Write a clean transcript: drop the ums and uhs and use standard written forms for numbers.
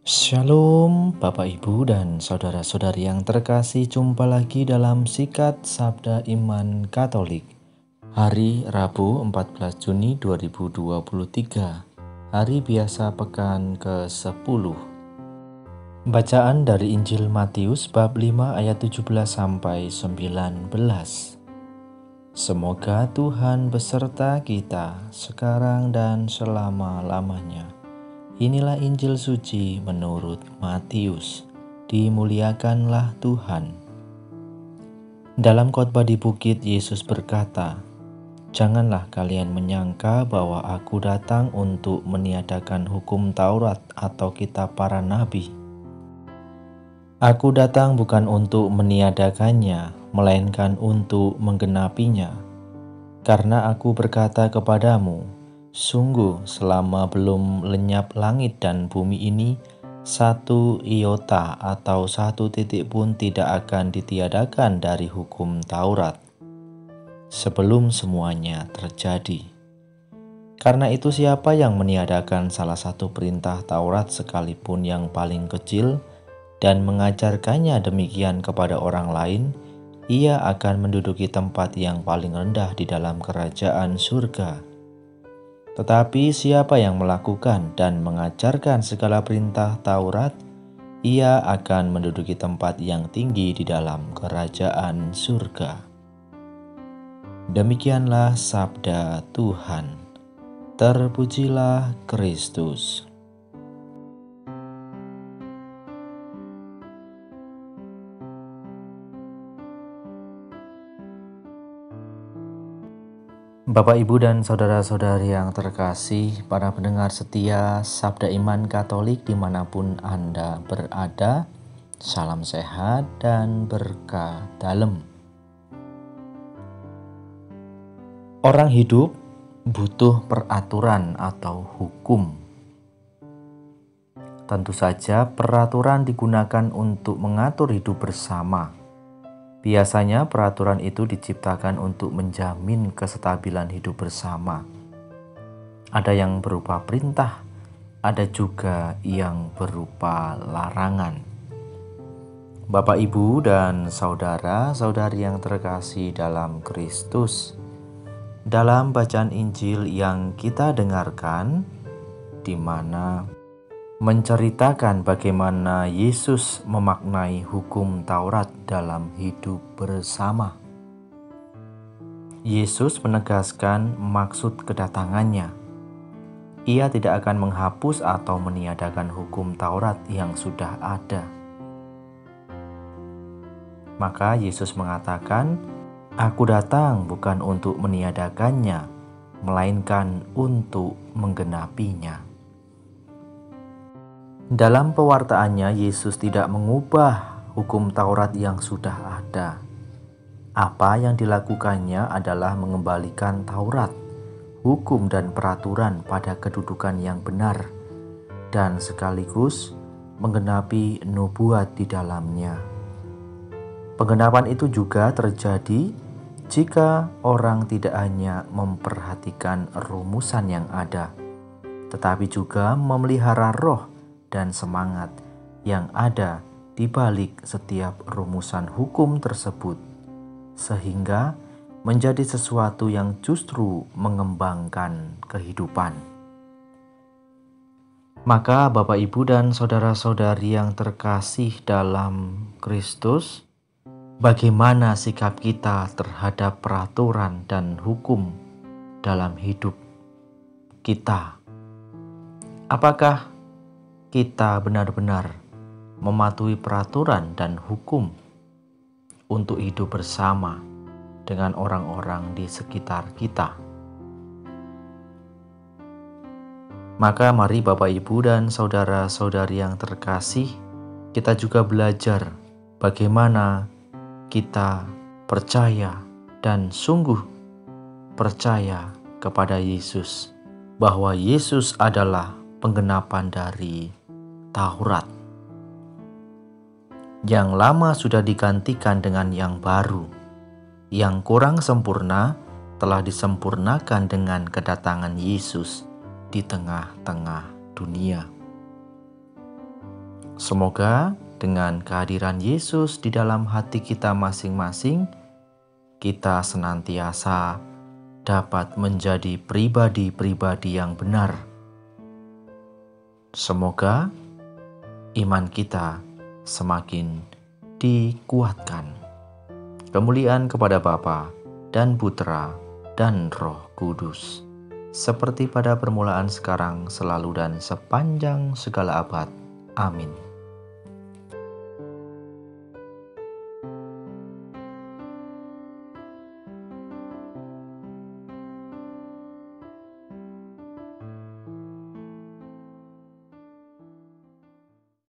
Shalom Bapak Ibu dan saudara-saudari yang terkasih, jumpa lagi dalam Sikat Sabda Iman Katolik. Hari Rabu 14 Juni 2023, hari biasa pekan ke-10. Bacaan dari Injil Matius bab 5 ayat 17 sampai 19. Semoga Tuhan beserta kita sekarang dan selama-lamanya. Inilah Injil suci menurut Matius. Dimuliakanlah Tuhan. Dalam khotbah di bukit, Yesus berkata, "Janganlah kalian menyangka bahwa aku datang untuk meniadakan hukum Taurat atau kitab para nabi. Aku datang bukan untuk meniadakannya, melainkan untuk menggenapinya. Karena aku berkata kepadamu, sungguh selama belum lenyap langit dan bumi ini, satu iota atau satu titik pun tidak akan ditiadakan dari hukum Taurat, sebelum semuanya terjadi. Karena itu siapa yang meniadakan salah satu perintah Taurat sekalipun yang paling kecil, dan mengajarkannya demikian kepada orang lain, ia akan menduduki tempat yang paling rendah di dalam kerajaan surga. Tetapi siapa yang melakukan dan mengajarkan segala perintah Taurat, ia akan menduduki tempat yang tinggi di dalam kerajaan surga." Demikianlah sabda Tuhan. Terpujilah Kristus. Bapak, Ibu, dan saudara-saudari yang terkasih, para pendengar setia Sabda Iman Katolik dimanapun Anda berada, salam sehat dan berkah dalam. Orang hidup butuh peraturan atau hukum. Tentu saja peraturan digunakan untuk mengatur hidup bersama. Biasanya peraturan itu diciptakan untuk menjamin kestabilan hidup bersama. Ada yang berupa perintah, ada juga yang berupa larangan. Bapak, Ibu, dan saudara-saudari yang terkasih dalam Kristus, dalam bacaan Injil yang kita dengarkan, di mana menceritakan bagaimana Yesus memaknai hukum Taurat dalam hidup bersama. Yesus menegaskan maksud kedatangannya. Ia tidak akan menghapus atau meniadakan hukum Taurat yang sudah ada. Maka Yesus mengatakan, "Aku datang bukan untuk meniadakannya, melainkan untuk menggenapinya." Dalam pewartaannya, Yesus tidak mengubah hukum Taurat yang sudah ada. Apa yang dilakukannya adalah mengembalikan Taurat, hukum dan peraturan pada kedudukan yang benar, dan sekaligus menggenapi nubuat di dalamnya. Penggenapan itu juga terjadi jika orang tidak hanya memperhatikan rumusan yang ada, tetapi juga memelihara roh dan semangat yang ada di balik setiap rumusan hukum tersebut, sehingga menjadi sesuatu yang justru mengembangkan kehidupan. Maka Bapak, Ibu, dan saudara-saudari yang terkasih dalam Kristus, bagaimana sikap kita terhadap peraturan dan hukum dalam hidup kita? Apakah kita benar-benar mematuhi peraturan dan hukum untuk hidup bersama dengan orang-orang di sekitar kita? Maka mari Bapak, Ibu, dan saudara-saudari yang terkasih, kita juga belajar bagaimana kita percaya dan sungguh percaya kepada Yesus, bahwa Yesus adalah penggenapan dari Taurat. Yang lama sudah digantikan dengan yang baru. Yang kurang sempurna telah disempurnakan dengan kedatangan Yesus di tengah-tengah dunia. Semoga dengan kehadiran Yesus di dalam hati kita masing-masing, kita senantiasa dapat menjadi pribadi-pribadi yang benar. Semoga iman kita semakin dikuatkan. Kemuliaan kepada Bapa dan Putra dan Roh Kudus, seperti pada permulaan, sekarang, selalu, dan sepanjang segala abad. Amin.